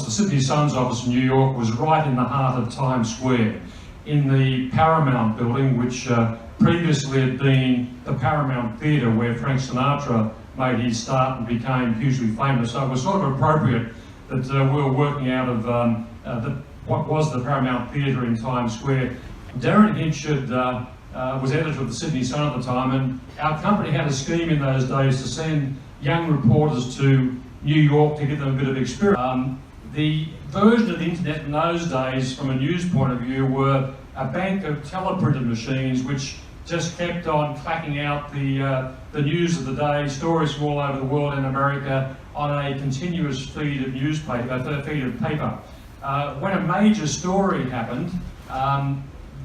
the Sydney Sun's office in New York was right in the heart of Times Square, in the Paramount building, which previously had been the Paramount Theatre, where Frank Sinatra made his start and became hugely famous. So it was sort of appropriate that we were working out of what was the Paramount Theatre in Times Square. Darren Hinch was editor of the Sydney Sun at the time, and our company had a scheme in those days to send young reporters to New York to give them a bit of experience. The version of the internet in those days, from a news point of view, were a bank of teleprinted machines which just kept on clacking out the news of the day, stories from all over the world and America, on a continuous feed of paper. When a major story happened,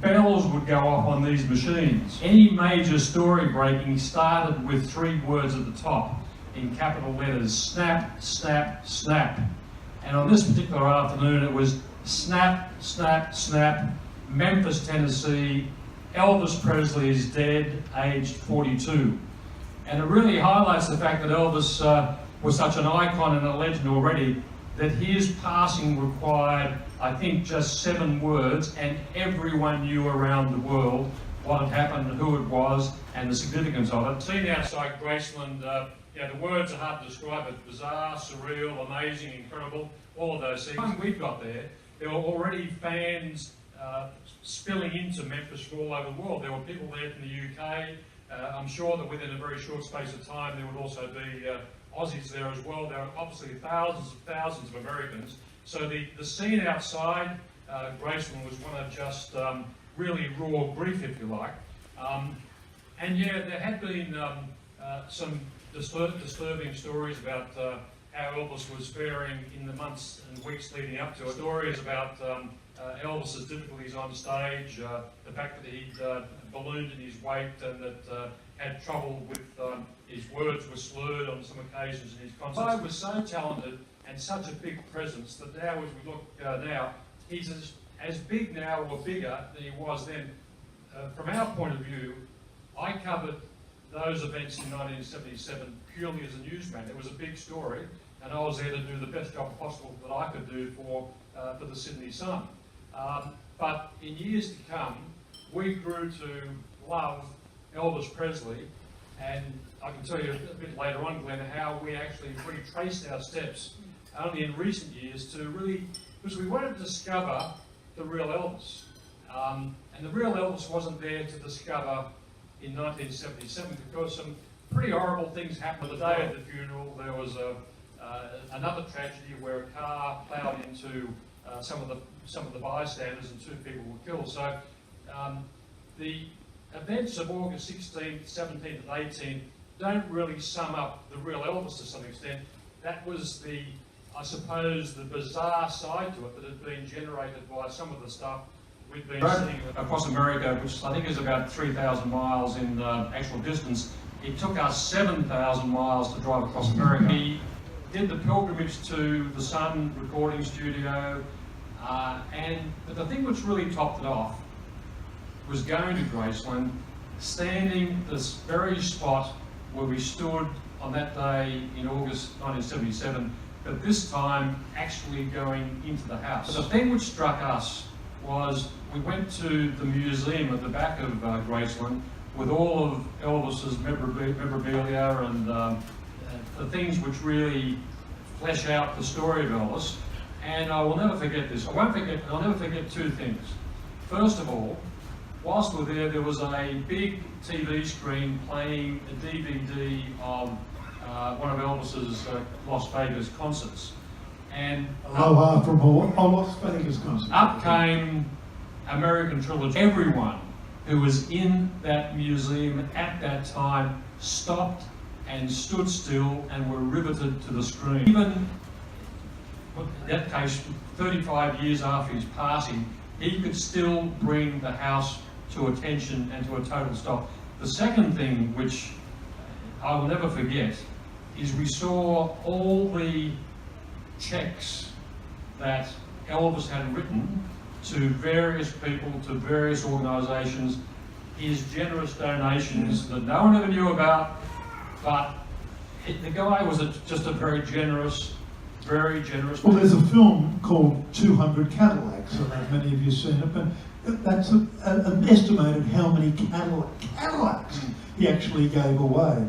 bells would go off on these machines. Any major story breaking started with 3 words at the top in capital letters: snap, snap, snap. And on this particular afternoon it was snap, snap, snap, Memphis, Tennessee, Elvis Presley is dead, aged 42. And it really highlights the fact that Elvis was such an icon and a legend already, that his passing required, I think, just 7 words, and everyone knew around the world what had happened, who it was, and the significance of it. Seen outside Graceland, the words are hard to describe it: bizarre, surreal, amazing, incredible, all of those things. When we got there were already fans spilling into Memphis from all over the world. There were people there from the UK. I'm sure that within a very short space of time there would also be Aussies there as well. There are obviously thousands of Americans. So the scene outside Graceland was one of just really raw grief, if you like. And yeah, there had been some disturbing stories about how Elvis was faring in the months and weeks leading up to it. Stories about Elvis's difficulties on stage, the fact that he'd ballooned in his weight and that had trouble with his words were slurred on some occasions in his concerts. He was so talented and such a big presence that now, as we look now, he's as big now or bigger than he was then. From our point of view, I covered those events in 1977 purely as a newsman. It was a big story, and I was there to do the best job possible that I could do for the Sydney Sun. But in years to come, we grew to love Elvis Presley, and I can tell you a bit later on, Glenn, how we actually retraced our steps only in recent years to really, because we wanted to discover the real Elvis. And the real Elvis wasn't there to discover in 1977, because some pretty horrible things happened. The day of the funeral, there was another tragedy where a car ploughed into some of the bystanders and 2 people were killed. So the events of August 16th, 17th and 18th don't really sum up the real Elvis to some extent. That was I suppose, the bizarre side to it that had been generated by some of the stuff we've been seeing across America, which I think is about 3,000 miles in actual distance. It took us 7,000 miles to drive across America. We did the pilgrimage to the Sun recording studio, but the thing which really topped it off was going to Graceland, standing this very spot where we stood on that day in August 1977, but this time actually going into the house. But the thing which struck us was we went to the museum at the back of Graceland with all of Elvis's memorabilia and the things which really flesh out the story of Elvis. And I will never forget this. I'll never forget 2 things. First of all, whilst we're there was a big TV screen playing a DVD of one of Elvis's Las Vegas concerts. And from a Las Vegas concert. Up came American Trilogy. Everyone who was in that museum at that time stopped and stood still and were riveted to the screen. Even in that case, 35 years after his passing, he could still bring the house to attention and to a total stop. The second thing, which I will never forget, is we saw all the checks that Elvis had written to various people, to various organisations, his generous donations that no one ever knew about, but the guy was just a very generous, very generous Well, man. there's a film called 200 Cadillacs. I don't know if many of you have seen it, but that's an estimated how many Cadillacs he actually gave away.